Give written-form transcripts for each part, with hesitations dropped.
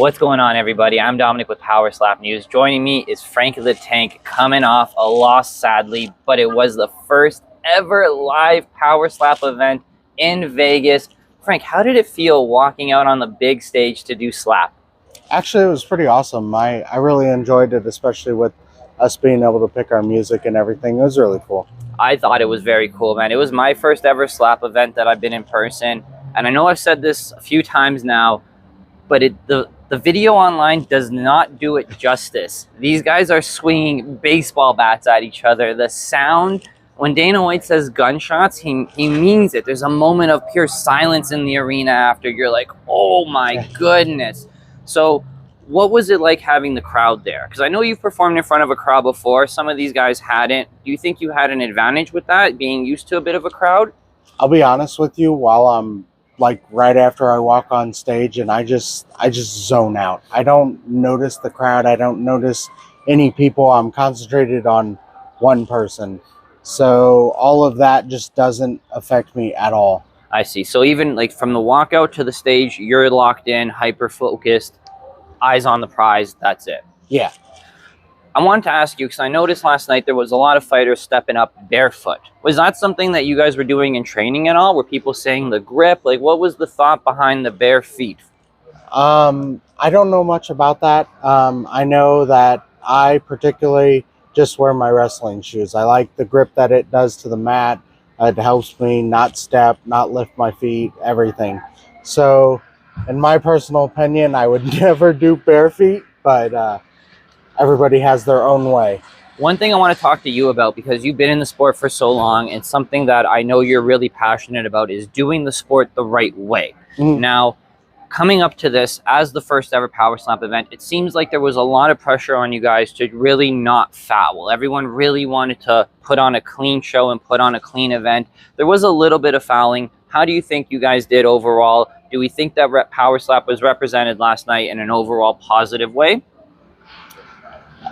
What's going on, everybody? I'm Dominic with PowerSlap News. Joining me is Frank the Tank, coming off a loss, sadly, but it was the first ever live PowerSlap event in Vegas. Frank, how did it feel walking out on the big stage to do slap? Actually, it was pretty awesome. I really enjoyed it, especially with us being able to pick our music and everything. It was really cool. I thought it was very cool, man. It was my first ever slap event that I've been in person, and I know I've said this a few times now, but the video online does not do it justice. These guys are swinging baseball bats at each other. The sound, when Dana White says gunshots, he means it. There's a moment of pure silence in the arena after. You're like, oh my goodness. So what was it like having the crowd there? Because I know you've performed in front of a crowd before. Some of these guys hadn't. Do you think you had an advantage with that, being used to a bit of a crowd? I'll be honest with you, while I'm like right after I walk on stage and I just zone out. I don't notice the crowd. I don't notice any people. I'm concentrated on one person. So all of that just doesn't affect me at all. I see. So even like from the walkout to the stage, you're locked in, hyper focused, eyes on the prize. That's it. Yeah. I wanted to ask you, because I noticed last night there was a lot of fighters stepping up barefoot. Was that something that you guys were doing in training at all? Were people saying the grip? Like, what was the thought behind the bare feet? I don't know much about that. I know that I particularly just wear my wrestling shoes. I like the grip that it does to the mat. It helps me not step, not lift my feet, everything. So, in my personal opinion, I would never do bare feet, but everybody has their own way. One thing I want to talk to you about, because you've been in the sport for so long, and something that I know you're really passionate about, is doing the sport the right way. Mm-hmm. Now, coming up to this as the first ever PowerSlap event, it seems like there was a lot of pressure on you guys to really not foul. Everyone really wanted to put on a clean show and put on a clean event. There was a little bit of fouling. How do you think you guys did overall? Do we think that PowerSlap was represented last night in an overall positive way?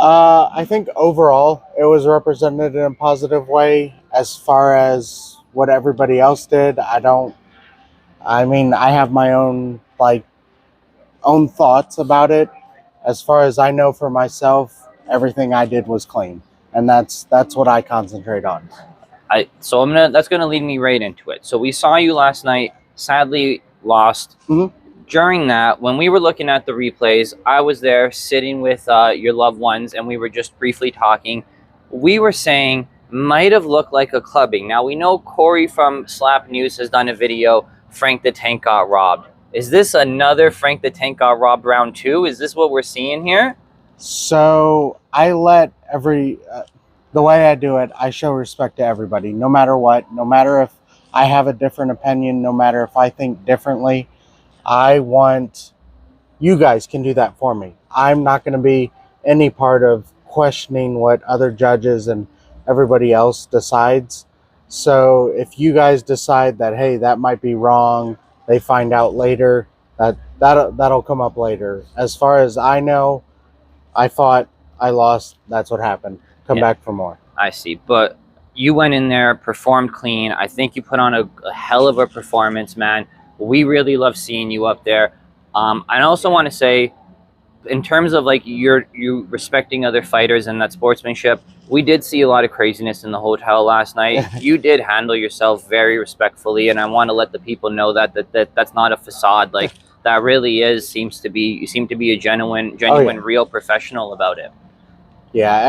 I think overall it was represented in a positive way. As far as what everybody else did, I have my own own thoughts about it. As far as I know for myself, everything I did was clean, and that's what I concentrate on. That's gonna lead me right into it. So we saw you last night, sadly lost. Mm-hmm. During that, when we were looking at the replays, I was there sitting with your loved ones, and we were just briefly talking. We were saying might have looked like a clubbing. Now, we know Corey from Slap News has done a video, Frank the Tank got robbed. Is this another Frank the Tank got robbed round two? Is this what we're seeing here? So I let the way I do it, I show respect to everybody, no matter what, no matter if I have a different opinion, no matter if I think differently. I want you guys can do that for me. I'm not going to be any part of questioning what other judges and everybody else decides. So if you guys decide that, hey, that might be wrong, they find out later, that'll come up later. As far as I know, I fought, I lost, that's what happened. Come back for more. I see. But you went in there, performed clean. I think you put on a hell of a performance, man. We really love seeing you up there. I also want to say, in terms of like you respecting other fighters and that sportsmanship, we did see a lot of craziness in the hotel last night. You did handle yourself very respectfully, and I want to let the people know that's not a facade. Like, that really you seem to be a genuine, real professional about it. Yeah,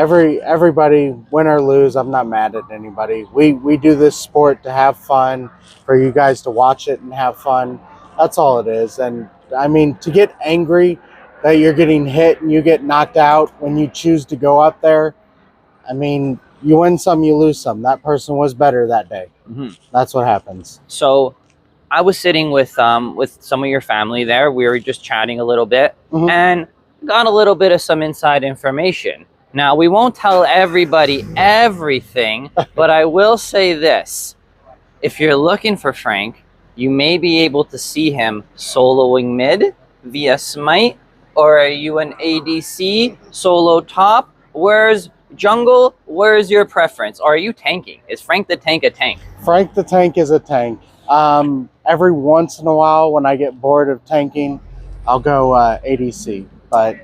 everybody, win or lose, I'm not mad at anybody. We do this sport to have fun, for you guys to watch it and have fun. That's all it is. And I mean, to get angry that you're getting hit and you get knocked out when you choose to go up there, I mean, you win some, you lose some. That person was better that day. Mm-hmm. That's what happens. So I was sitting with some of your family there. We were just chatting a little bit, mm-hmm. and got a little bit of some inside information. Now, we won't tell everybody everything, but I will say this. If you're looking for Frank, you may be able to see him soloing mid via Smite, or are you an ADC, solo top? Where's jungle? Where's your preference? Or are you tanking? Is Frank the Tank a tank? Frank the Tank is a tank. Every once in a while when I get bored of tanking, I'll go ADC. But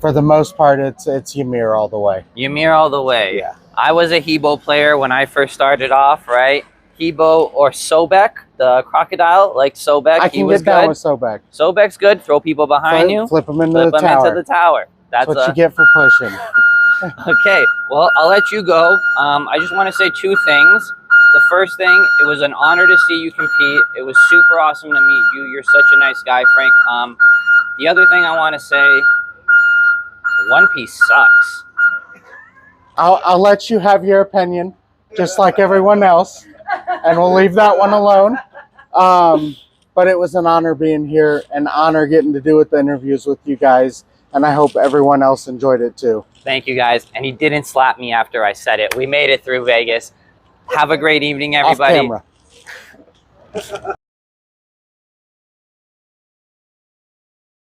for the most part, it's Ymir all the way. Ymir all the way. Yeah. I was a Hebo player when I first started off, right? Hebo or Sobek, the crocodile, like Sobek. I can get down with Sobek. Sobek's good. Throw people behind you. Flip them into the tower. That's what you get for pushing. Okay, well, I'll let you go. I just want to say two things. The first thing, it was an honor to see you compete. It was super awesome to meet you. You're such a nice guy, Frank. The other thing I want to say, One Piece sucks. I'll let you have your opinion, just like everyone else, and we'll leave that one alone. But it was an honor being here, an honor getting to do the interviews with you guys, and I hope everyone else enjoyed it too. Thank you, guys. And he didn't slap me after I said it. We made it through Vegas. Have a great evening, everybody. Off camera.